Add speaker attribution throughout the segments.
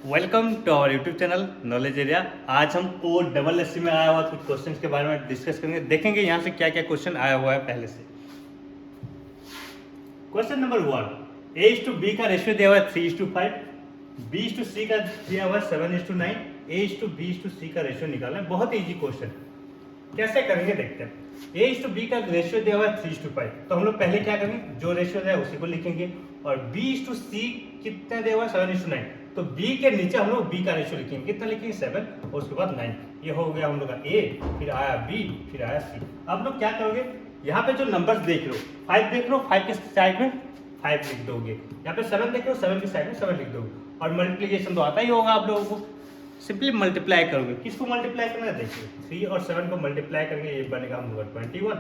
Speaker 1: Welcome to our YouTube channel knowledge area. आज हम O double S C में आया हुआ कुछ क्वेश्चंस के बारे में डिस्कस करेंगे, देखेंगे यहाँ से क्या क्या क्वेश्चन आया हुआ है पहले से। Question number 1, A is to B का रेशियो दिया हुआ है 3:5, बी इज टू सी का दिया हुआ है 7:9, A is to B is to C का रेशियो निकालना है। बहुत ईजी क्वेश्चन, कैसे करेंगे देखते हैं। ए इज टू बी का रेशियो दिया हुआ है 3:5, तो हम लोग पहले क्या करेंगे, जो रेशियो है उसी को लिखेंगे। और बी इज टू सी कितना दिया हुआ है 7:9, तो बी के नीचे हम लोग बी का रेशियो लिखेंगे। कितना लिखेंगे 7 और उसके बाद 9। ये हो गया हम लोग का ए, फिर आया बी, फिर आया सी। अब लोग क्या करोगे, यहाँ पे जो नंबर्स देख लो 5 देख लो, 5 के साइड में 5 लिख दोगे। यहाँ पे 7 देख लो, 7 के साइड में 7 लिख दोगे। और मल्टीप्लीकेशन तो आता ही होगा आप लोगों को, सिंपली मल्टीप्लाई करोगे। किसको मल्टीप्लाई करना है देखिए, 3 और 7 को मल्टीप्लाई करेंगे, ये बनेगा हम लोग 21।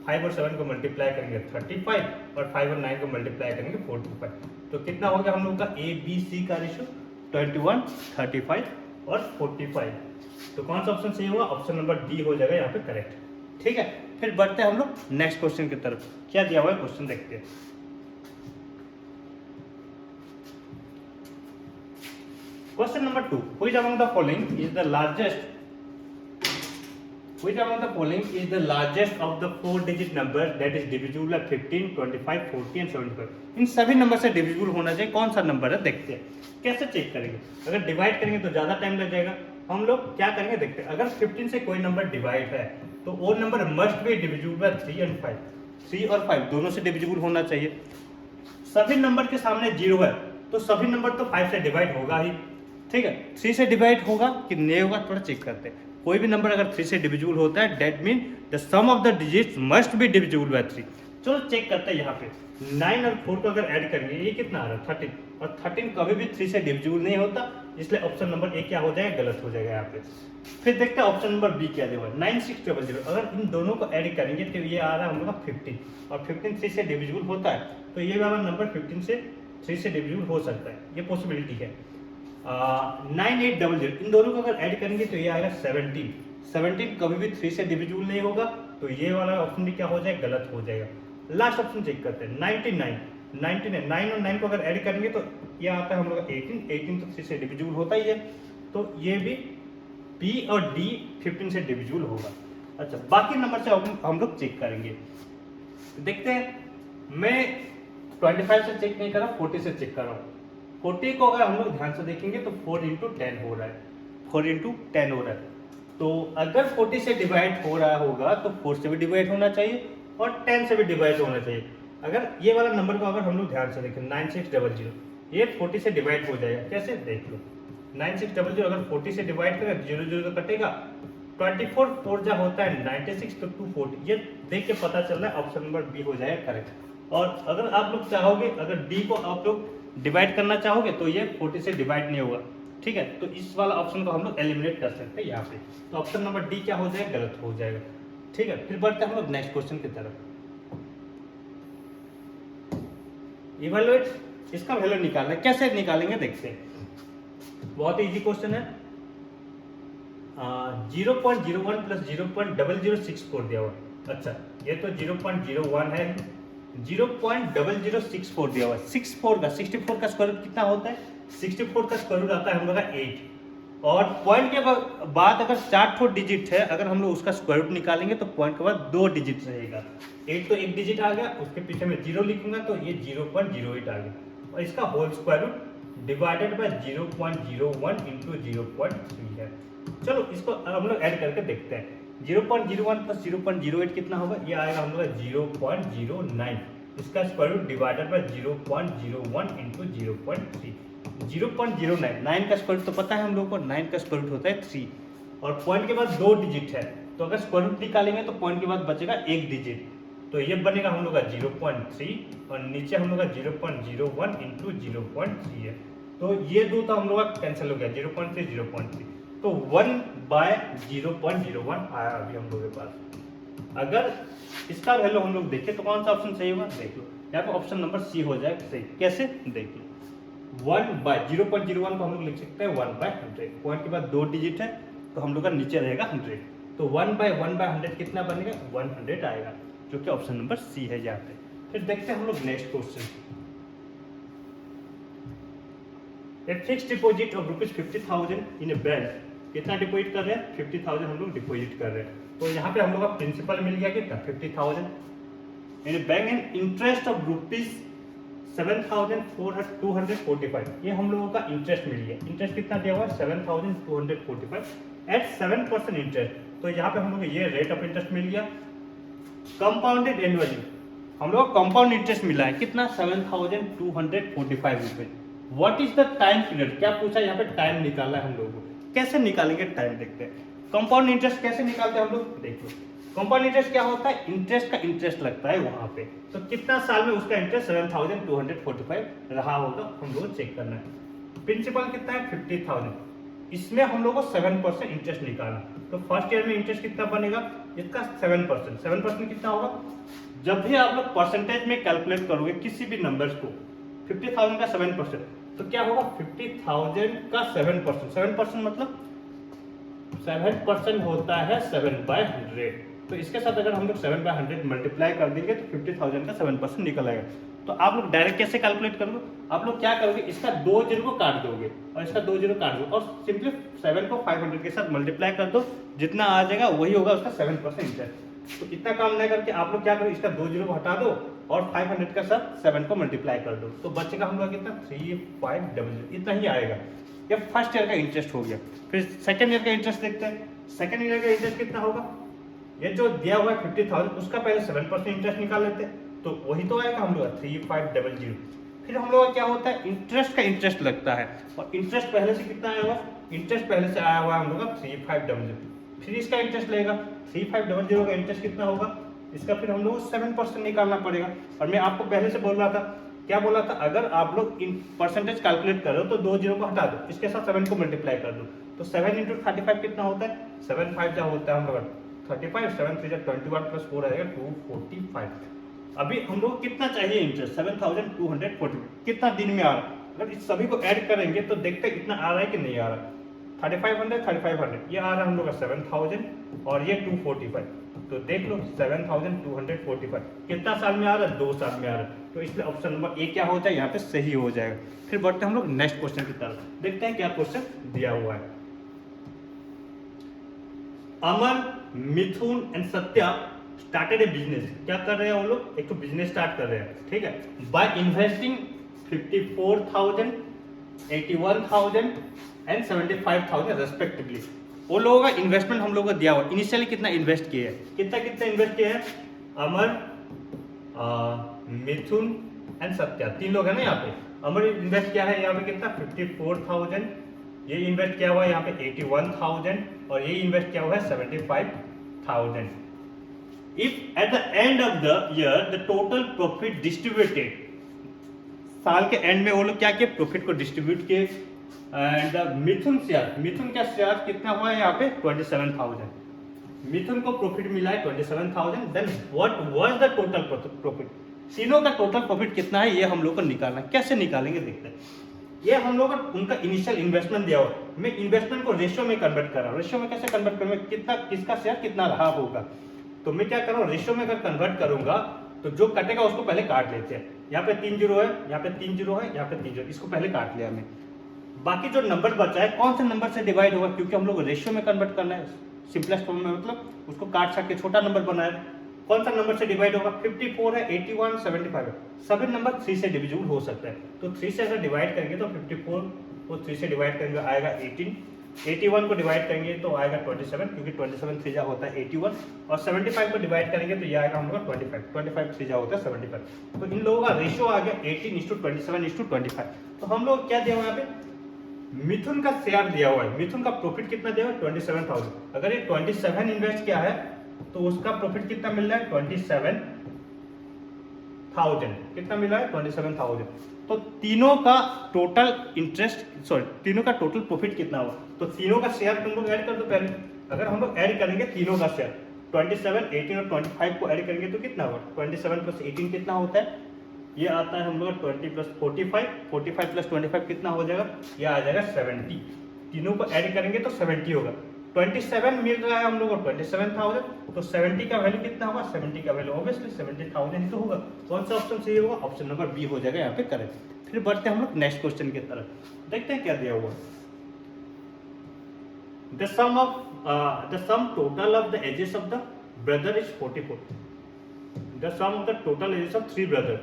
Speaker 1: 5 और 7 को मल्टीप्लाई करेंगे 35, और 5 और 9 को मल्टीप्लाई करेंगे 45। तो कितना हो गया हम लोग का ए बी सी का रेशियो 21, 35 और 45। तो कौन सा ऑप्शन सही होगा, ऑप्शन नंबर डी हो जाएगा यहाँ पे करेक्ट। ठीक है, फिर बढ़ते हैं हम लोग नेक्स्ट क्वेश्चन की तरफ। क्या दिया हुआ है क्वेश्चन देखते हैं। Question number 2. Which among the following is the largest? Which among the following is the largest of the 4-digit number that is divisible by 15, 25, 40 and 75? इन सभी नंबर से डिविजिबल होना चाहिए। कौन सा नंबर है देखते हैं। कैसे चेक करेंगे, अगर डिवाइड करेंगे तो ज़्यादा टाइम लग जाएगा। हम लोग क्या करेंगे देखते हैं। अगर 15 से कोई नंबर डिवाइड है तो वो number must be divisible by 3 and 5। 3 और 5 दोनों से डिविजिबल होना चाहिए। सभी नंबर के सामने 0 है तो सभी नंबर तो 5 से डिवाइड होगा ही। ठीक है, 3 से डिवाइड होगा कि नहीं होगा थोड़ा चेक करते हैं। कोई भी नंबर अगर 3 से डिविजिबल होता है that mean the sum of the digits must be divisible by 3। चलो चेक करते हैं। यहाँ पे 9 और 4 को अगर ऐड करेंगे ये कितना आ रहा है 13, और 13 कभी भी 3 से डिविजिबल नहीं होता, इसलिए ऑप्शन नंबर ए क्या हो जाएगा, गलत हो जाएगा यहाँ पे। फिर देखते हैं ऑप्शन नंबर बी क्या देगा 9600। अगर इन दोनों को ऐड करेंगे तो ये आ रहा है हम लोग का 15, और 15 3 से डिविजिबल होता है, तो ये वाला नंबर 15 से 3 से डिविजिबल हो सकता है, ये पॉसिबिलिटी है। 9800, इन दोनों को अगर ऐड करेंगे तो ये आएगा 17। 17 कभी भी 3 से डिविजिबल नहीं होगा, तो ये वाला ऑप्शन भी क्या हो जाएगा, गलत हो जाएगा। लास्ट ऑप्शन चेक करते हैं 99। 9 और 9 को अगर ऐड करेंगे तो ये आता है हम लोग का 18 तो 3 से डिविजिबल होता ही है, तो ये भी बी और डी 15 से डिविजिबल होगा। अच्छा, बाकी नंबर से हम लोग चेक करेंगे, देखते हैं। मैं 25 से चेक नहीं कर रहा, 40 से चेक कर रहा हूँ। 40 को अगर हम लोग ध्यान से देखेंगे तो 4 × 10 हो रहा है, 4 × 10 हो रहा है। तो अगर 40 से डिवाइड हो रहा होगा तो 4 से भी डिवाइड होना चाहिए और 10 से भी डिवाइड होना चाहिए। अगर ये वाला नंबर को अगर हम लोग ध्यान से देखें 9600, ये 40 से डिवाइड हो जाएगा। कैसे देख लो, 9600 अगर 40 से डिवाइड करेगा 0 0 तो कटेगा, 24 4 जा होता है 96, तो 240। ये देख के पता चल रहा है ऑप्शन नंबर बी हो जाएगा करेक्ट। और अगर आप लोग चाहोगे, अगर डी को आप लोग डिवाइड करना चाहोगे तो ये 40 से डिवाइड नहीं होगा। ठीक है, तो इस वाला ऑप्शन को हम लोग एलिमिनेट कर सकते हैं यहाँ पे। तो ऑप्शन नंबर डी क्या हो जाएगा, गलत हो जाएगा। ठीक है, फिर बढ़ते हैं हम लोग नेक्स्ट क्वेश्चन की तरफ। इवैल्यूएट, इसका वैल्यू निकालना है, कैसे निकालेंगे देखते हैं। बहुत इजी क्वेश्चन है। 0.01 प्लस 0.0064 दिया हुआ। अच्छा, ये तो 0.01 है, 0.0064 दिया हुआ है। 64 का स्क्वायर रूट कितना होता है, 64 का स्क्वायर रूट आता है हम लोग का 8। और पॉइंट के बाद अगर 4 डिजिट है, अगर हम लोग उसका स्क्वायर रूट निकालेंगे तो पॉइंट के बाद 2 डिजिट रहेगा। 8 तो एक डिजिट आ गया, उसके पीछे में 0 लिखूंगा तो ये 0.08 आ गया, और इसका whole square root divided by 0.01 × 0.3 है। चलो इसको हम लोग ऐड करके देखते हैं। 0.01 प्लस 0.08 कितना होगा, ये आएगा हम लोग 0.09। इसका स्क्वायर रूट डिवाइडेड बाय 0.01 × 0.3, 0.09। 9 का स्क्वायर रूट तो पता है हम लोग को, 9 का स्क्वायर रूट होता है 3, और पॉइंट के बाद 2 डिजिट है, तो अगर स्क्वायर रूट निकालेंगे तो पॉइंट के बाद बचेगा 1 डिजिट, तो ये बनेगा हम लोग का 0.3, और नीचे हम लोग का 0.01 × 0.3 है। तो ये दो तो हम लोग का कैंसिल हो गया, 0.3 0.3, तो 1/0.01 आया अभी हम लोग के पास। अगर इसका वैल्यू हम लोग देखें तो कौन सा ऑप्शन सही होगा, देख लो यहाँ पे ऑप्शन नंबर सी हो जाएगा सही। कैसे देख लो, 1/0.01 को हम लोग लिख सकते हैं 1/100। पॉइंट के बाद 2 डिजिट है तो हम लोग का नीचे रहेगा 100, तो 1/1/100 कितना बनेगा, 100 आएगा, जो कि ऑप्शन नंबर सी है यहाँ पे। फिर देखते हैं हम लोग next question. A fix deposit of ₹50,000 in A bank, कितना डिपॉजिट कर रहे हैं? 50,000 हम लोग डिपॉजिट कर रहे हैं। तो यहाँ पे हम लोग का प्रिंसिपल मिल गया कितना? 50,000 इन बैंक एंड इंटरेस्ट ऑफ ₹7,245, ये हम लोगों का इंटरेस्ट मिल गया। इंटरेस्ट कितना दिया हुआ है? 7,245 एट 7% इंटरेस्ट। तो यहाँ पे हम लोग ये रेट ऑफ इंटरेस्ट मिल गया। कंपाउंडेड एनुअली हम लोग को कंपाउंड इंटरेस्ट मिला है कितना? 7,245 रुपए। What is the time period, क्या पूछा यहाँ पे? टाइम निकालना है हम लोगों को। कैसे निकालेंगे टाइम? देखते हैं। कंपाउंड इंटरेस्ट कैसे निकालते हैं हम लोग? देखो कंपाउंड इंटरेस्ट क्या होता है? इंटरेस्ट का इंटरेस्ट लगता है वहां पे। तो कितना साल में उसका इंटरेस्ट 7,245 रहा होगा, हम लोग चेक करना है। प्रिंसिपल कितना है? 50,000। इसमें हम लोग को 7% इंटरेस्ट निकालना। तो फर्स्ट ईयर में इंटरेस्ट कितना बनेगा? इसका 7%। 7% कितना होगा? जब भी आप लोग परसेंटेज में कैलकुलेट करोगे किसी भी नंबर्स को, 50,000 का 7%, तो क्या होगा? 50,000 का 7%। 7% मतलब 7% होता है 7/100। तो इसके साथ अगर हम लोग 7/100 मल्टीप्लाई कर देंगे तो 50,000 का 7% निकल आएगा। तो आप लोग डायरेक्ट कैसे कैलकुलेट करोगे? आप लोग क्या करोगे? इसका 2 जीरो को काट दोगे और इसका 2 जीरो काट दो और सिंपली 7 को 500 के साथ मल्टीप्लाई कर दो, जितना आ जाएगा वही होगा उसका 7% इंटरेस्ट। तो इतना काम नहीं करके आप लोग क्या करो? इसका 2 जीरो को हटा दो और 500 के साथ 7 को मल्टीप्लाई कर दो, तो बचेगा हम लोग कितना? 3500, इतना ही आएगा। ये फर्स्ट ईयर का इंटरेस्ट हो गया। फिर सेकंड ईयर का इंटरेस्ट देखते हैं। सेकंड ईयर का इंटरेस्ट कितना होगा? ये जो दिया हुआ है 50,000, उसका पहले 7% इंटरेस्ट निकाल लेते हैं, तो वही तो आएगा हम लोग 3500। फिर हम लोग का क्या होता है? इंटरेस्ट का इंटरेस्ट लगता है, और इंटरेस्ट पहले से कितना आया हुआ? इंटरेस्ट पहले से आया हुआ है हम लोग का 3500। फिर इसका इंटरेस्ट लगेगा 3500 का इंटरेस्ट कितना होगा? इसका फिर हम लोग 7% निकालना पड़ेगा। और मैं आपको पहले से बोल रहा था, क्या बोला था? अगर आप लोग इन परसेंटेज कैलकुलेट करो तो 2 जीरो को हटा दो, इसके साथ 7 को मल्टीप्लाई कर दो, तो 7 × 35 कितना होता है? 7/5 जो होता है हम लोग 35, 7 3 21 + 4 आएगा 245। अभी हम लोग कितना चाहिए इंटरेस्ट? 7,240। कितना दिन में आ रहा है? अगर इस सभी को ऐड करेंगे तो देखते हैं इतना आ रहा है कि नहीं आ रहा। 3500 ये आ रहा है हम लोग का 7,000 और ये 245। तो देख लो 7,245 कितना साल में आ रहा है? 2 साल में आ रहा है। तो इसलिए ऑप्शन नंबर ए क्या हो जाएगा? यहाँ पे सही हो जाएगा। फिर बढ़ते हैं हम लोग नेक्स्ट क्वेश्चन की तरफ, देखते हैं क्या क्वेश्चन दिया हुआ है। Amar, Mithun and Satya started a business. क्या कर रहे हैं वो लोग? एक तो बिजनेस स्टार्ट कर रहे हैं, ठीक है, बाय इन्वेस्टिंग 54,000, 81,000 एंड 75,000 रेस्पेक्टिवली। वो लोगों का इन्वेस्टमेंट हम लोगों को दिया हुआ। इनिशियली कितना इन्वेस्ट किए हैं? कितना कितना इन्वेस्ट किए हैं? अमर, मिथुन एंड सत्या, 3 लोग हैं ना यहाँ पे। अमर इन्वेस्ट किया है यहाँ पे कितना? 54,000। ये इन्वेस्ट किया हुआ है यहाँ पे 81,000 और ये इन्वेस्ट किया हुआ है 75,000। If at the end of the year the total profit distributed, साल के एंड में वो लोग क्या किए? प्रॉफिट को डिस्ट्रीब्यूट किए। एंड मिथुन शेयर, मिथुन का शेयर कितना हुआ है यहाँ पे? 27,000। मिथुन को प्रॉफिट मिला है 27,000। Then what was the total profit? तीनों का टोटल प्रॉफिट कितना है ये हम लोग को निकालना है। कैसे निकालेंगे देखते हैं। ये हम लोग उनका इनिशियल इन्वेस्टमेंट दिया हुआ, मैं इन्वेस्टमेंट को रेशियो में कन्वर्ट कर रहा हूँ। रेशियो में कैसे कन्वर्ट करूँगा? कितना किसका शेयर कितना रहा होगा, तो मैं क्या कर रहा हूँ? रेशियो में अगर कन्वर्ट करूंगा तो जो कटेगा उसको पहले काट लेते हैं। यहाँ पे 3 जीरो है, यहाँ पे 3 जीरो है, यहाँ पे 3 जीरो, इसको पहले काट लिया मैं। बाकी जो नंबर बचा है कौन से नंबर से डिवाइड होगा? क्योंकि हम लोग रेशियो में कन्वर्ट करना है, सिंपलेस्ट फॉर्म में, मतलब उसको काट के छोटा नंबर बनाया। कौन सा नंबर से डिवाइड होगा? 54 है, 81, 75 है। सभी नंबर 3 से डिविजिबल हो सकता है। तो 3 से अगर डिवाइड करेंगे तो 54 को 3 से डिवाइड करेंगे आएगा 18, 81 को डिवाइड करेंगे तो आएगा 27, क्योंकि 27 3 जा होता है 81, और 75 को डिवाइड करेंगे तो ये आएगा हम लोग 25, 25 3 जा होता है 75। तो इन लोगों का रेशियो आ गया 18:27:25। तो हम लोग क्या दिया हुआ है यहाँ पे? मिथुन का शेयर दिया हुआ है। मिथुन का प्रॉफिट कितना दिया हुआ है? 27,000। अगर ये 27 इन्वेस्ट किया है तो उसका प्रॉफिट कितना मिल रहा है? 27,000। कितना मिला है? 27,000। तो तीनों का टोटल इंटरेस्ट, सॉरी, तीनों का टोटल प्रॉफिट कितना हुआ? तो तीनों का शेयर तुम लोग ऐड कर दो पहले। अगर हम लोग ऐड करेंगे तीनों का शेयर, 27, 18 और 25 को ऐड करेंगे तो कितना होगा? 27 + 18 कितना होता है? ये आता है हम लोग 20 + 45, 45 + 25 कितना हो जाएगा? ये आ जाएगा 70। तीनों को ऐड करेंगे तो 70 होगा। 27 मिल रहा है हम लोग को 27,000, तो 70 का वैल्यू कितना होगा? 70 का वैल्यू ऑब्वियसली 70,000 ही तो होगा। कौन सा ऑप्शन सही होगा? ऑप्शन नंबर बी हो जाएगा यहाँ पे करेक्ट। फिर बढ़ते हैं हम लोग नेक्स्ट क्वेश्चन की तरफ, देखते हैं क्या दिया हुआ। The sum total of the ages of the brother is 44. The sum of the total ages of 3 brother,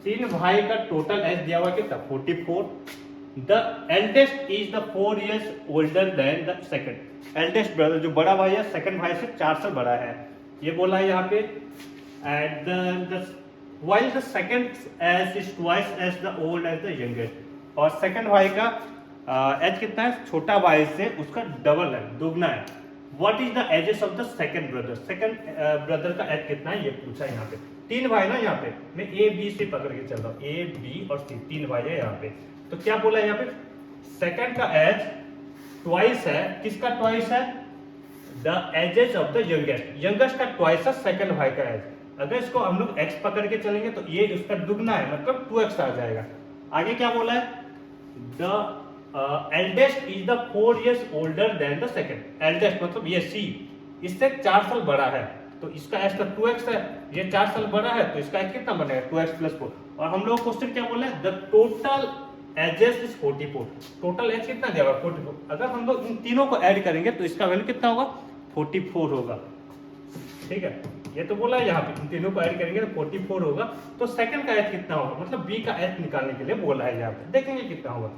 Speaker 1: 3 भाई का टोटल एज दिया हुआ कितना 44. The eldest is the 4 years older than the second. Eldest brother जो बड़ा भाई है second भाई से 4 साल बड़ा है, ये बोला है यहाँ पे. And while the second as is twice as the old as the youngest, और सेकंड भाई का एज कितना है छोटा भाई से उसका डबल है, दुगना है. What is the ages of the second brother, second brother का एज कितना है ये पूछा है यहाँ पे. 3 भाई ना, यहाँ पे मैं ए बी सी पकड़ के चल रहा हूँ, ए बी और सी 3 भाई है यहाँ पे. तो क्या बोला है यहाँ पे, सेकंड का एज ट्वाइस है, किसका ट्वाइस है, the ages of the youngest, youngest का ट्वाइस है सेकंड भाई का एज. अगर इसको हम लोग x पकड़ के चलेंगे तो ये उसका दुगना है, मतलब 2x आ जाएगा. आगे क्या बोला है, the eldest is the 4 years older than the second. Eldest मतलब ये C इससे 4 साल बड़ा है, तो इसका एज का 2x है, ये 4 साल बड़ा है तो इसका एज कितना बनेगा 2x + 4. और हम लोग क्वेश्चन क्या बोला है, the total ages is 44. Total age कितना दिया हुआ 44. अगर हम लोग इन तीनों को ऐड करेंगे तो इसका वैल्यू कितना होगा 44 होगा. ठीक है, ये तो बोला है यहाँ पे इन तीनों को ऐड करेंगे तो 44 होगा. तो सेकंड का एज कितना होगा, मतलब बी का एज निकालने के लिए बोला है यहाँ पे. देखेंगे कितना होगा,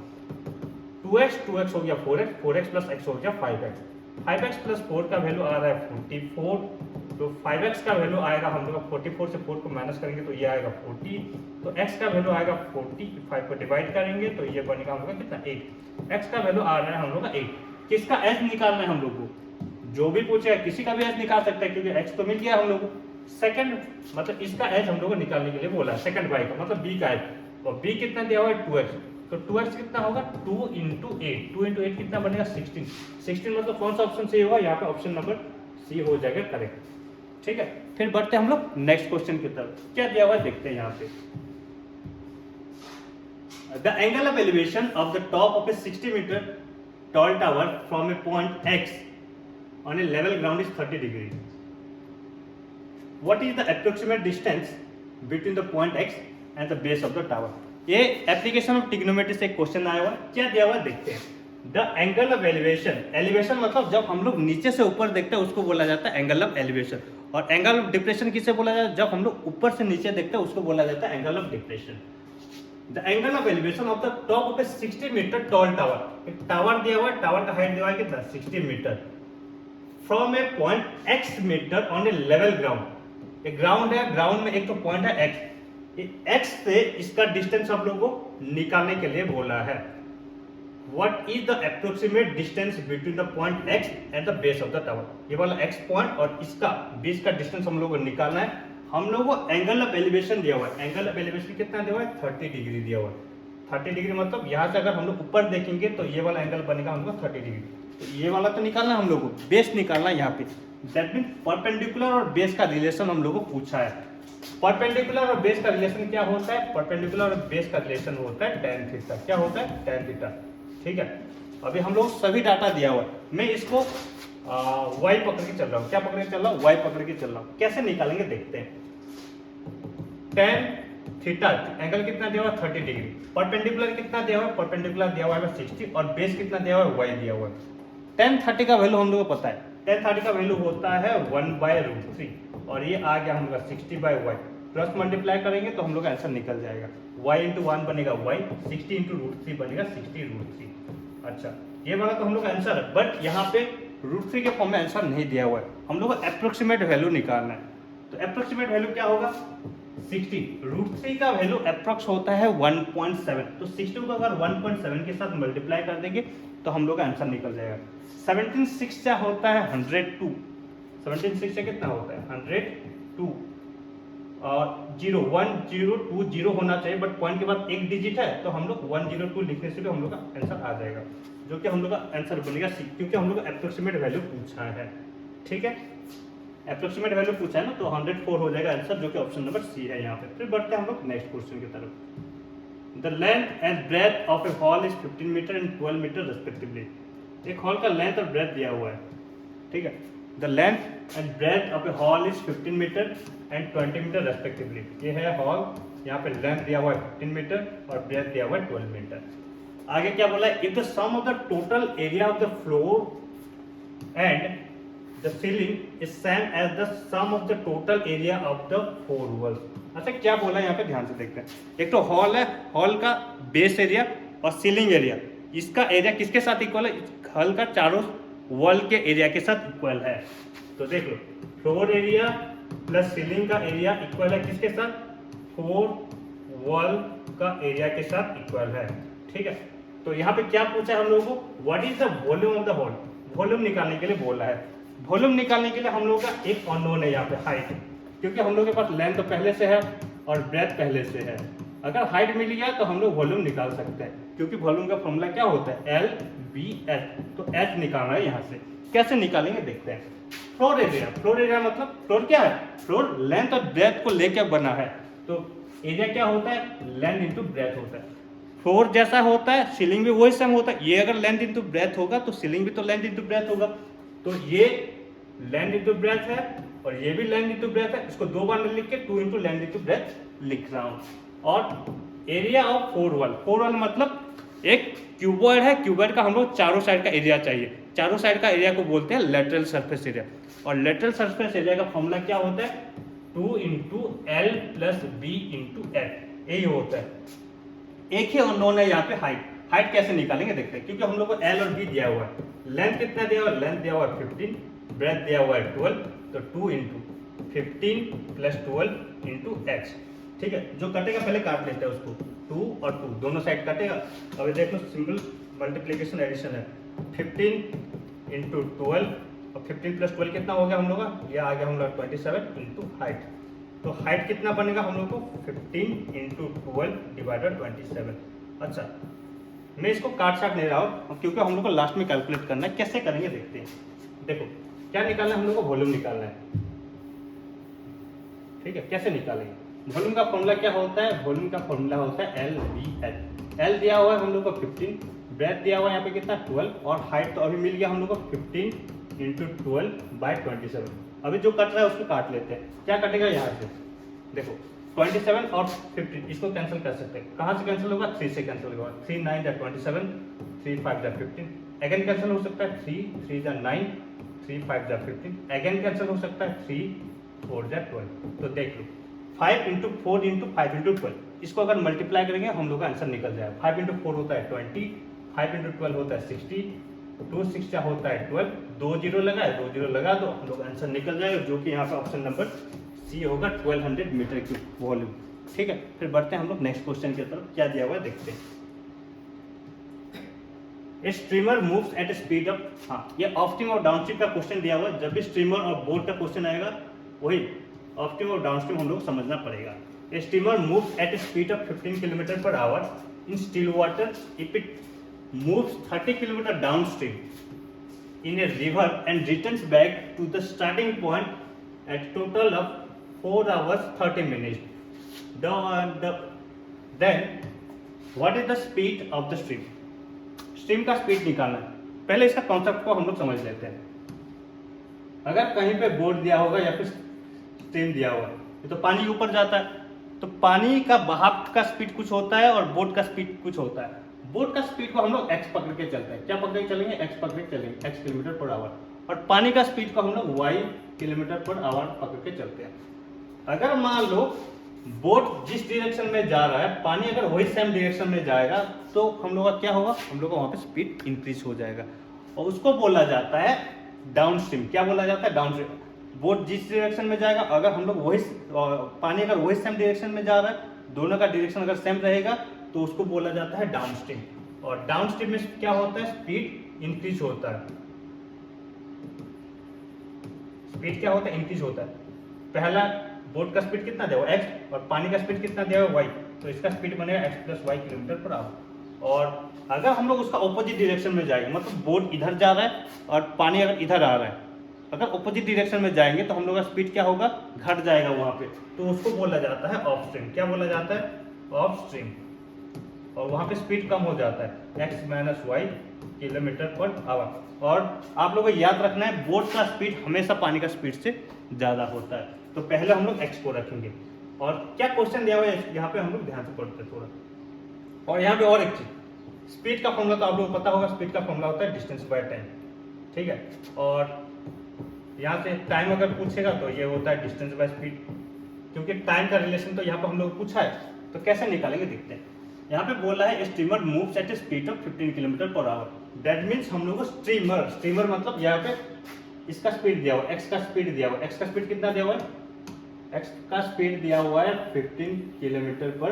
Speaker 1: 2x हो गया 4x, 4x + x हो गया 5x. 5x + 4 का वैल्यू आ रहा है 44, तो 5x का वैल्यू आएगा हम लोग 44 से 4 को माइनस करेंगे तो ये आएगा 40. तो x का वैल्यू आएगा 40, 5 को डिवाइड करेंगे तो ये बनेगा हम लोग कितना 8. x का वैल्यू आ रहा है हम लोग का 8. किसका एज निकालना है हम लोग को, जो भी पूछे किसी का भी एज निकाल सकता है क्योंकि x तो मिल गया हम लोग को. सेकंड मतलब इसका एज हम लोग को निकालने के लिए बोला है, सेकंड वाई का मतलब b का एज. और b कितना दिया हुआ है 2x, तो 2x कितना होगा 2 × 8, 2 × 8 कितना बनेगा 16. 16 मतलब कौन सा ऑप्शन सही होगा, यहाँ पे ऑप्शन नंबर सी हो जाएगा करेक्ट. ठीक है, फिर बढ़ते हैं हम लोग नेक्स्ट क्वेश्चन की तरफ. क्या दिया हुआ है देखते हैं यहाँ पे. The angle of elevation of the top of a 60 metre tall tower from a point x on a level ground is 30 degree. What is the approximate distance between the point x and the base of the tower? ये application of trigonometry से एक question आया हुआ, क्या दिया हुआ देखते हैं. The angle of elevation, elevation मतलब जब हम लोग नीचे से ऊपर देखते हैं उसको बोला जाता है एंगल ऑफ एलिवेशन. और एंगल ऑफ डिप्रेशन किसे बोला जाता है, जब हम लोग ऊपर से नीचे देखते हैं उसको बोला जाता है angle of depression. The angle of elevation of the top of a 60 metre tall tower, एक टावर दिया हुआ है, टावर का हाइट दिया हुआ है कितना 60 metre, from a point x metre on a level ground. एक ग्राउंड है, ग्राउंड में एक तो पॉइंट है x, x से इसका डिस्टेंस हम लोग को निकालने के लिए बोला है. What is the approximate distance between the point x and the base of the tower. ये वाला x पॉइंट और इसका बीच का डिस्टेंस हम लोग को निकालना है. हम लोग को एंगल ऑफ एलिवेशन दिया हुआ है, एंगल ऑफ एलिवेशन कितना दिया हुआ है 30 डिग्री दिया हुआ है. 30 डिग्री मतलब यहाँ से अगर हम लोग ऊपर देखेंगे तो ये वाला एंगल बनेगा हम लोग 30 डिग्री. तो ये वाला तो निकालना है हम लोग को, बेस निकालना है यहाँ पे. दैट मीन परपेंडिकुलर और बेस का रिलेशन हम लोग को पूछा है. परपेंडिकुलर और बेस का रिलेशन क्या होता है, परपेंडिकुलर और बेस का रिलेशन होता है tan थीटा. क्या होता है tan थीटा. ठीक है, अभी हम लोग सभी डाटा दिया हुआ है, मैं इसको y पकड़ के चल रहा हूँ. क्या पकड़ के चल रहा हूँ, y पकड़ के चल रहा हूँ. कैसे निकालेंगे देखते हैं. tan थीटा एंगल कितना दिया हुआ है 30 डिग्री. परपेंडिकुलर कितना दिया हुआ है, परपेंडिकुलर दिया हुआ है 60 और बेस कितना दिया हुआ है y दिया हुआ है. tan 30 का वैल्यू हम लोग को पता है, tan 30 का वैल्यू होता है 1/√3 और ये आ गया हम लोग 60/y. प्लस मल्टीप्लाई करेंगे तो हम लोग का आंसर निकल जाएगा. y × 1 बनेगा y, 60 × √3 बनेगा 60√3. अच्छा, ये वाला तो हम लोग का आंसर है, बट यहाँ पे √3 के फॉर्म में आंसर नहीं दिया हुआ है. हम लोग को अप्रोक्सीमेट वैल्यू निकालना है. तो अप्रोक्सीमेट वैल्यू क्या होगा 60. √3 का वैल्यू अप्रोक्स होता है 1.7. तो 60 को अगर 1.7 के साथ मल्टीप्लाई कर देंगे तो हम लोग का आंसर निकल जाएगा. 17/6 क्या होता है 102. 17/6 से कितना होता है 102 और 0 1020 होना चाहिए, बट पॉइंट के बाद एक डिजिट है तो हम लोग 102 लिखने से भी हम लोग का आंसर आ जाएगा, जो कि हम लोग का आंसर बनेगा सी, क्योंकि हम लोग का अप्रोक्सीमेट वैल्यू पूछा है. ठीक है, अप्रोक्सीमेट वैल्यू पूछा है ना, तो 104 हो जाएगा आंसर, जो कि ऑप्शन नंबर सी है यहाँ पे. फिर बढ़ते हैं हम लोग नेक्स्ट क्वेश्चन की तरफ. The length and breadth of a hall is 15 metre and 12 metre respectively. एक हॉल का लेंथ और ब्रेथ दिया हुआ है. ठीक है, the length and breadth of a hall is 15 metre and 20 metre respectively. ये है हॉल यहाँ पे लेंथ दिया हुआ है 15 मीटर और ब्रेथ दिया हुआ है 12 मीटर। आगे क्या बोला है, if the sum of the total area of the floor and the ceiling is same as the sum of the total area of the 4 walls. अच्छा क्या बोला है यहाँ पे, ध्यान से देखते हैं। एक तो हॉल है, हॉल का बेस एरिया और सीलिंग एरिया, इसका एरिया किसके साथ इक्वल है, हॉल का चारों वॉल के एरिया के साथ इक्वल है। तो देख लो, फ्लोर एरिया प्लस सीलिंग का एरिया इक्वल है किसके साथ, 4 वॉल का एरिया के साथ इक्वल है। ठीक है, तो यहाँ पे क्या पूछा है हम लोगों को, what is the volume of the hall. Volume निकालने के लिए बोला है। वॉल्यूम निकालने के लिए हम लोगों का एक अननोन है यहाँ पे, हाइट, क्योंकि हम लोग के पास लेंथ तो पहले से है और ब्रेथ पहले से है। अगर हाइट मिल गया तो हम लोग वॉल्यूम निकाल सकते हैं, क्योंकि वॉल्यूम का फॉर्मूला क्या होता है, LVH। तो H निकालना है यहाँ से, कैसे निकालेंगे देखते हैं। फ्लोर एरिया, फ्लोर एरिया मतलब फ्लोर क्या है, फ्लोर लेंथ और ब्रेथ को लेकर बना है। तो एरिया क्या होता है, लेंथ इंटू ब्रेथ होता है। फ्लोर जैसा होता है, सीलिंग भी वही सेम होता है। ये अगर लेंथ इंटू ब्रेथ होगा तो सीलिंग भी तो लेंथ इंटू ब्रेथ होगा। तो ये लेंथ इंटू ब्रेथ है और ये भी लेंथ इंटू ब्रेथ है। इसको 2 बार में लिख के 2 इंटू लेंथ इंटू ब्रेथ लिख रहा हूँ। और एरिया ऑफ 4 वॉल, 4 वॉल मतलब एक क्यूबॉइड है, क्यूबॉइड का हम लोग चारों साइड का एरिया चाहिए। चारों साइड का एरिया को बोलते हैं लेटरल सरफेस एरिया। और लेटरल सरफेस एरिया का फॉर्मूला क्या होता है, 2 into L plus B into L, यही होता है। एक ही अननोन है यहाँ पे, हाइट। हाइट कैसे निकालेंगे देखते हैं, क्योंकि हम लोग को एल और बी दिया हुआ है। लेंथ कितना दिया हुआ है, लेंथ दिया हुआ है 15, ब्रेथ दिया हुआ है 12, तो 2 इंटू 15 प्लस 12 इंटू एच। ठीक है, जो कटेगा पहले काट लेते हैं उसको, 2 और 2 दोनों साइड कटेगा। अभी देख लो, सिंपल मल्टीप्लीकेशन एडिशन है। 15 इंटू 12 और 15 प्लस 12 कितना हो गया हम लोग का, ये आ गया हम लोग 27 इंटू हाइट। तो हाइट कितना बनेगा हम लोग को, 15 इंटू 12 डिवाइडेड 27। अच्छा, मैं इसको काट साट नहीं रहा हूँ, क्योंकि हम लोग को लास्ट में कैलकुलेट करना है। कैसे करेंगे देखते हैं। देखो क्या निकालना है हम लोग को, वॉल्यूम निकालना है। ठीक है, कैसे निकालेंगे, वॉल्यूम का फॉर्मूला क्या होता है, वॉल्यूम का फॉर्मूला होता है LVH। एल दिया हुआ है हम लोग को 15, ब्रेथ दिया हुआ है यहाँ पे कितना 12, और हाइट तो अभी मिल गया हम लोग को 15 इंटू 12/27। अभी जो कट रहा है उसको काट लेते हैं। क्या कटेगा यहाँ से, देखो 27 और 15 इसको कैंसिल कर सकते हैं। कहाँ से कैंसिल होगा, 3 से कैंसिल होगा। 3 9 जा 27, 3 5 जा 15। अगेन कैंसिल हो सकता है, 3 3 जा 9, 3 5 जा 15। अगेन कैंसिल हो सकता है, 3 4 जा 12। तो देख लो, 5 इंटू 4 इंटू 5 इंटू 12, इसको अगर मल्टीप्लाई करेंगे हम लोग का आंसर निकल जाएगा। 5 इंटू 4 होता है 20, 5 इंटू 12 होता है 60, 2 6 होता है 12, 2 जीरो लगा है, 2 जीरो लगा दो, हम लोग आंसर निकल जाएगा, जो कि यहाँ पे ऑप्शन नंबर सी होगा, 1200 मीटर क्यूब वॉल्यूम। ठीक है, फिर बढ़ते हैं हम लोग नेक्स्ट क्वेश्चन की तरफ। क्या दिया हुआ है देखते हैं। A streamer moves at speed of, हाँ ये ऑफ स्ट्रीम और डाउन स्ट्रीम का क्वेश्चन दिया हुआ है। जब भी स्ट्रीमर और बोट का क्वेश्चन आएगा वही ऑफ स्ट्रीम और डाउन स्ट्रीम हम लोग समझना पड़ेगा। A streamer moves at speed of 15 kilometre per hour in still water if it moves 30 km downstream in a river and returns back to the starting point at total of 4 hours 30 minutes. Then what is the speed of the stream? Stream का speed निकालना है। पहले इसका concept को हम लोग समझ लेते हैं। अगर कहीं पे बोर्ड दिया होगा या फिर स्ट्रीम दिया होगा, तो पानी ऊपर जाता है, तो पानी का बहाव का स्पीड कुछ होता है और बोट का स्पीड कुछ होता है। बोट का स्पीड को हम लोग x पकड़ के चलते हैं। क्या पकड़ के चलेंगे, x पकड़ के चलेंगे, x किलोमीटर पर आवर। और पानी का स्पीड को हम लोग y किलोमीटर पर आवर पकड़ के चलते हैं। अगर मान लो बोट जिस डायरेक्शन में जा रहा है, पानी अगर वही सेम डायरेक्शन में जाएगा, तो हम लोग का क्या होगा, हम लोग का वहाँ पे स्पीड इंक्रीज हो जाएगा, और उसको बोला जाता है डाउन स्ट्रीम। क्या बोला जाता है, डाउन स्ट्रीम। बोट जिस डायरेक्शन में जाएगा, अगर हम लोग वही पानी अगर वही सेम डायरेक्शन में जा रहा है, दोनों का डायरेक्शन अगर सेम रहेगा, तो उसको बोला जाता है डाउन स्ट्रीम। और डाउन स्ट्रीम में क्या होता है, स्पीड इंक्रीज होता है। स्पीड क्या होता है, इंक्रीज होता है। पहला बोट का स्पीड कितना दिया हुआ x, और पानी का स्पीड कितना दिया हुआ y, तो इसका स्पीड बनेगा x plus y kilometre per hour. और अगर हम लोग उसका ऑपोजिट डायरेक्शन में जाएंगे, मतलब बोट इधर जा रहा है और पानी अगर इधर आ रहा है, अगर ऑपोजिट डायरेक्शन में जाएंगे तो हम लोग का स्पीड क्या होगा, घट जाएगा वहां पे, तो उसको बोला जाता है ऑफ स्ट्रीम। क्या बोला जाता है, ऑफ स्ट्रीम। और वहां पे स्पीड कम हो जाता है, x minus y kilometre per hour. और आप लोगों को याद रखना है, बोट का स्पीड हमेशा पानी का स्पीड से ज़्यादा होता है। तो पहले हम लोग x को रखेंगे, और क्या क्वेश्चन दिया हुआ है यहाँ पे हम लोग ध्यान से पढ़ते हैं थोड़ा। और यहाँ पे और एक चीज, स्पीड का फॉर्मूला तो आप लोगों को पता होगा, स्पीड का फॉर्मूला होता है डिस्टेंस बाय टाइम, ठीक है। और यहाँ से टाइम अगर पूछेगा तो ये होता है डिस्टेंस बाय स्पीड, क्योंकि टाइम का रिलेशन तो यहाँ पे हम लोग पूछा है, तो कैसे निकालेंगे देखते हैं। यहाँ पे बोला है streamer moves eight A speed of 15 kilometre per our. That means हम लोग को स्ट्रीमर मतलब यहाँ पे इसका स्पीड दिया हुआ, एक्स का स्पीड दिया हुआ, एक्स का स्पीड कितना दिया हुआ है, एक्स का स्पीड दिया हुआ है 15 kilometre per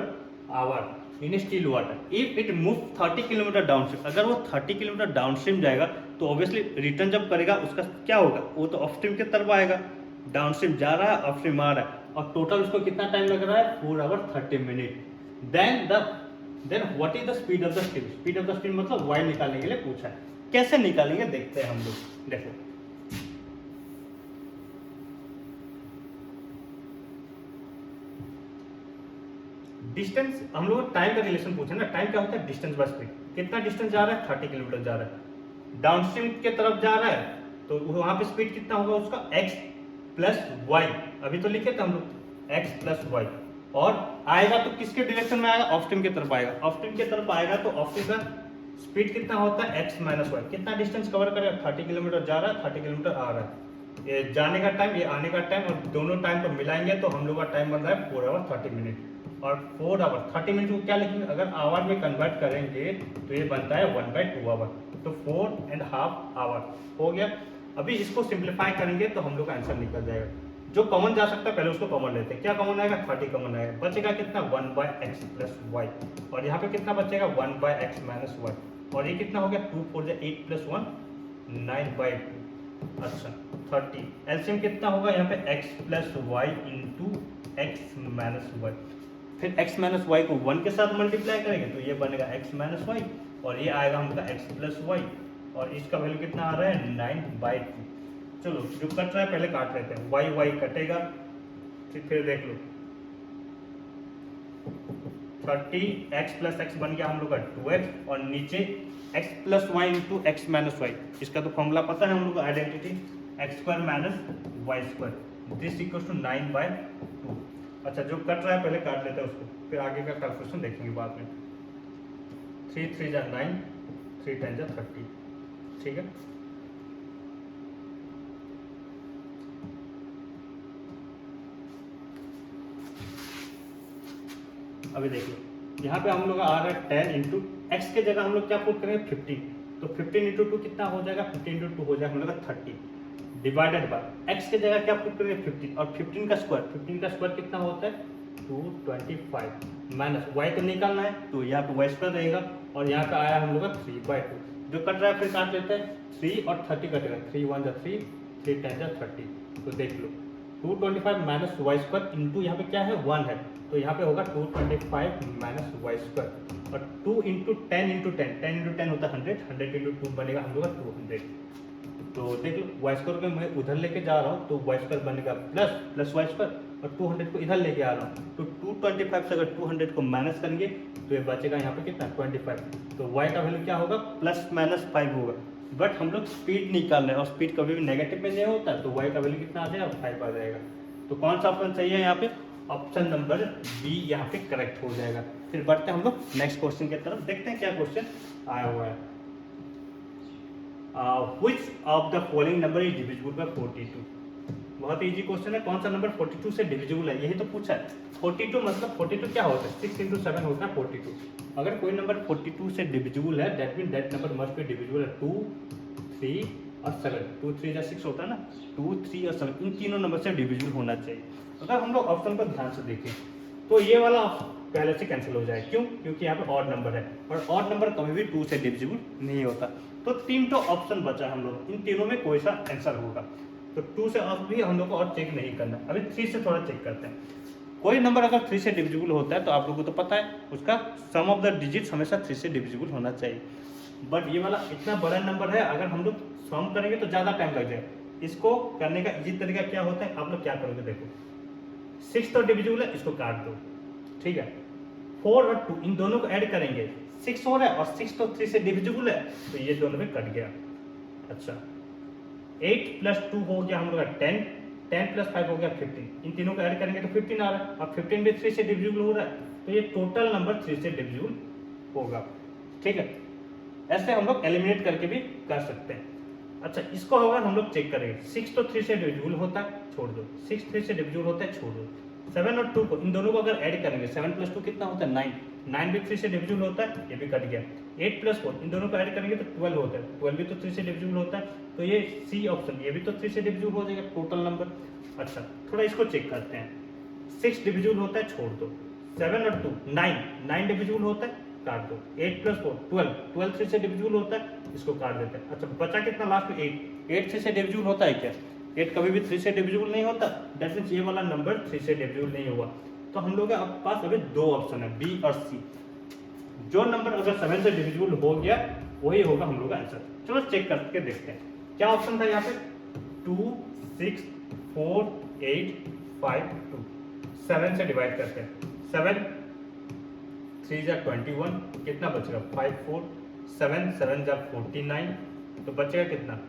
Speaker 1: hour in still water. If it move 30 kilometre downstream, अगर वो 30 किलोमीटर डाउनस्ट्रीम जाएगा तो ऑब्वियसली रिटर्न जब करेगा उसका क्या होगा, वो तो अपस्ट्रीम की तरफ आएगा। डाउनस्ट्रीम जा रहा है, अपस्ट्रीम आ रहा है, और टोटल उसको कितना टाइम लग रहा है, 4 hour 30 minute. Then what is the speed of the stream, speed of the stream मतलब वाई निकालने के लिए पूछा है। कैसे निकालेंगे देखते हैं हम लोग। देखो डिस्टेंस, हम लोग टाइम का रिलेशन पूछे ना, टाइम क्या होता है डिस्टेंस बाय स्पीड। कितना डिस्टेंस जा रहा है, 30 किलोमीटर जा रहा है, डाउनस्ट्रीम के तरफ जा रहा है, तो वहां पे स्पीड कितना होगा उसका, x प्लस वाई, अभी तो लिखे थे हम लोग x प्लस वाई। और आएगा तो किसके डायरेक्शन में आएगा, अपस्ट्रीम की तरफ आएगा, अपस्ट्रीम की तरफ आएगा तो अपस्ट्रीम का स्पीड कितना होता है x माइनस वाई। कितना डिस्टेंस कवर करेगा, 30 किलोमीटर जा रहा है, 30 किलोमीटर आ रहा है, ये जाने का टाइम, ये आने का टाइम, और दोनों टाइम को मिलाएंगे तो हम लोग का टाइम बन रहा है 4 आवर 30 मिनट। और 4 आवर 30 मिनट को क्या लिखेंगे, अगर आवर में कन्वर्ट करेंगे तो ये बनता है 1/2 आवर, तो 4.5 आवर हो गया। अभी इसको सिंप्लीफाई करेंगे तो हम लोग का आंसर निकल जाएगा। जो कॉमन जा सकता है पहले उसको कॉमन लेते हैं। क्या कॉमन आएगा, 30 कॉमन आएगा, बचेगा कितना 1/x प्लस वाई, और यहाँ पे कितना बचेगा 1/x माइनस वाई, और ये कितना हो गया 2 4 8 प्लस 1 9/2। अच्छा 30, एलसीएम कितना होगा यहाँ पे x plus y into x minus y, फिर x माइनस वाई को 1 के साथ मल्टीप्लाई करेंगे तो ये बनेगा x माइनस वाई, और ये आएगा हमका x प्लस वाई, और इसका वैल्यू कितना आ रहा है 9/2। चलो जो कट रहा है पहले काट लेते हैं, y y कटेगा, फिर देख लो 30 x प्लस एक्स बन गया हम लोग का 2x, और नीचे x plus y into x minus y, इसका तो फॉर्मूला पता है हम लोग को, identity x square minus y square, this equals to 9/2। अच्छा जो कट रहा है पहले काट लेते हैं उसको, फिर आगे का कैलकुलेशन देखेंगे बाद में। 3 3 जा 9, 3 10 जा 30, ठीक है। अभी देख लो यहाँ पे हम लोग आ रहा है 10 इंटू एक्स के जगह हम लोग क्या पुट करेंगे 15, तो 15 इंटू 2 कितना हो जाएगा, 15 इंटू 2 हो जाएगा हम लोग का 30, डिवाइडेड बाय एक्स के जगह क्या पुट करेंगे 15, और 15 का स्क्वायर कितना होता है 225, माइनस वाई को निकालना है तो यहाँ पे वाई स्क्वायर रहेगा, और यहाँ पे आया हम लोग का 3/2। जो कट रहा है फिर काट लेते हैं, 3 और 30 कटेगा, 3 1 जा 3, 3 10 जा 30, तो देख लो 225 माइनस वाई स्क्वायर इंटू यहाँ पे क्या है 1 है, तो यहाँ पे होगा 225 माइनस वाई स्क्वायर, और 2 इंटू 10 इंटू 10, 10 इंटू 10 होता है 100, 100 इंटू 2 बनेगा हम लोग का 200। तो देख लो वाई स्क्वायर को मैं उधर लेके जा रहा हूँ तो वाई स्क्वायर बनेगा प्लस वाई स्क्वायर, और 200 को इधर लेके आ रहा हूँ तो 225 से अगर 200 को माइनस करेंगे तो ये बचेगा यहाँ पे कितना 25, तो y का वैल्यू क्या होगा प्लस माइनस 5 होगा। बट हम लोग स्पीड निकाल रहे हैं और स्पीड कभी भी नेगेटिव में नहीं होता, तो y का वैल्यू कितना आ जाएगा 5 आ जाएगा। तो कौन सा ऑप्शन सही है यहाँ पे, ऑप्शन नंबर बी यहाँ पे करेक्ट हो जाएगा। फिर बढ़ते हैं हम लोग नेक्स्ट क्वेश्चन की तरफ, देखते हैं क्या क्वेश्चन आया हुआ है। Which of the following number is divisible by 42? बहुत इजी क्वेश्चन है, कौन सा नंबर 42 से डिविजिबल है यही तो पूछा है। 42 मतलब 42 क्या होता है 6 इंटू 7 होता है 42। अगर कोई नंबर 42 से डिविजिबल है that mean that number must be divisible है 2 3 और 7। 2 3 या 6 होता है ना, 2 3 और 7 इन तीनों नंबर से डिविजिबल होना चाहिए। अगर हम लोग ऑप्शन पर ध्यान से देखें तो ये वाला पहले से कैंसिल हो जाए, क्यों, क्योंकि यहाँ पे ऑड नंबर है और ऑड नंबर कभी भी 2 से डिविजिबल नहीं होता। तो 3 तो ऑप्शन बचा है हम लोग, इन तीनों में कोई सा आंसर होगा। तो 2 से अब भी हम लोग को और चेक नहीं करना, अभी 3 से थोड़ा चेक करते हैं। कोई नंबर अगर 3 से डिविजिबल होता है तो आप लोगों को तो पता है उसका सम ऑफ द डिजिट्स हमेशा 3 से डिविजिबल होना चाहिए। बट ये वाला इतना बड़ा नंबर है, अगर हम लोग सम करेंगे तो ज़्यादा टाइम लग जाएगा। इसको करने का इजी तरीका क्या होता है, आप लोग क्या करोगे, देखो 6 तो डिविजिबल है, इसको काट दो, ठीक है। 4 और 2 इन दोनों को ऐड करेंगे, 6 हो रहा है और 6 तो 3 से डिविजिबल है, तो ये दोनों में कट गया। अच्छा 8 प्लस 2 हो गया हम लोग का 10, 10 + 5 हो गया 15, इन तीनों को ऐड करेंगे तो 15 आ रहा है। अब 15 भी 3 से डिविजिबल हो रहा है, तो ये टोटल नंबर 3 से डिविजिबल होगा। ठीक है, ऐसे हम लोग एलिमिनेट करके भी कर सकते हैं। अच्छा, इसको अगर हम लोग चेक करेंगे, 6 तो 3 से डिविजिबल होता है, छोड़ दो, 6 3 से डिविजिबल होता है, छोड़ दो। 7 और 2 को, इन दोनों को अगर ऐड करेंगे, 7 + 2 कितना होता है 9, 9 भी 3 से डिविजिबल होता है, ये भी कट गया। 8 + 4, इन दोनों को ऐड करेंगे तो 12 होता है, 12 भी तो 3 से डिविजिबल होता है, तो ये सी ऑप्शन, ये भी तो 3 से डिविजिबल हो जाएगा टोटल नंबर। अच्छा, थोड़ा इसको चेक करते हैं, 6 डिविजिबल होता है, छोड़ दो। 7 और 2 9, 9 डिविजिबल होता है, काट दो। 8 + 4 12, 12 3 से डिविजिबल होता है, इसको काट देते हैं। अच्छा, बचा कितना लास्ट में 8, 8 3 से डिविजिबल होता है क्या? 8 कभी भी 3 से डिविजिबल नहीं होता, दैट मींस ये वाला नंबर 3 से डिविजिबल नहीं हुआ। तो हम लोग के पास अभी दो ऑप्शन है, बी और सी। जो नंबर अगर 7 से डिविजिबल हो गया वही होगा हम लोग का आंसर। चलो चेक करके देखते हैं क्या ऑप्शन था यहाँ पे। 2 6 4 8 5 2, 7 से डिवाइड करते हैं। 7 3 जा 21, कितना बचेगा 5 4 7 7 जा 49, तो बचेगा कितना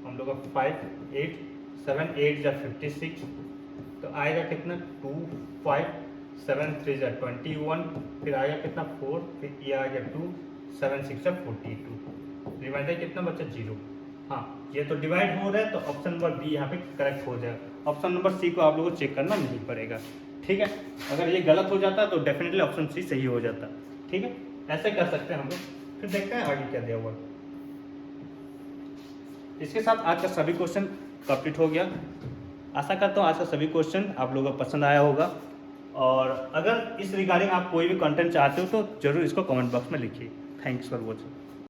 Speaker 1: हम लोग का 5 8 7 8 जा 56, तो आएगा कितना 2 5 7 3 जा 21, फिर आएगा कितना 4, फिर ये आ गया 2 7 6 जा 42, रिमाइंडर कितना बचा 0। हाँ, ये तो डिवाइड हो रहा है, तो ऑप्शन नंबर बी यहाँ पे करेक्ट हो जाएगा। ऑप्शन नंबर सी को आप लोगों को चेक करना नहीं पड़ेगा। ठीक है, अगर ये गलत हो जाता तो डेफिनेटली ऑप्शन सी सही हो जाता। ठीक है, ऐसे कर सकते हैं हम लोग। फिर देखते हैं आगे क्या दिया हुआ। इसके साथ आज का सभी क्वेश्चन कंप्लीट हो गया। आशा करता हूँ आज का सभी क्वेश्चन आप लोगों को पसंद आया होगा, और अगर इस रिगार्डिंग आप कोई भी कंटेंट चाहते हो तो जरूर इसको कमेंट बॉक्स में लिखिए। Thanks for watching.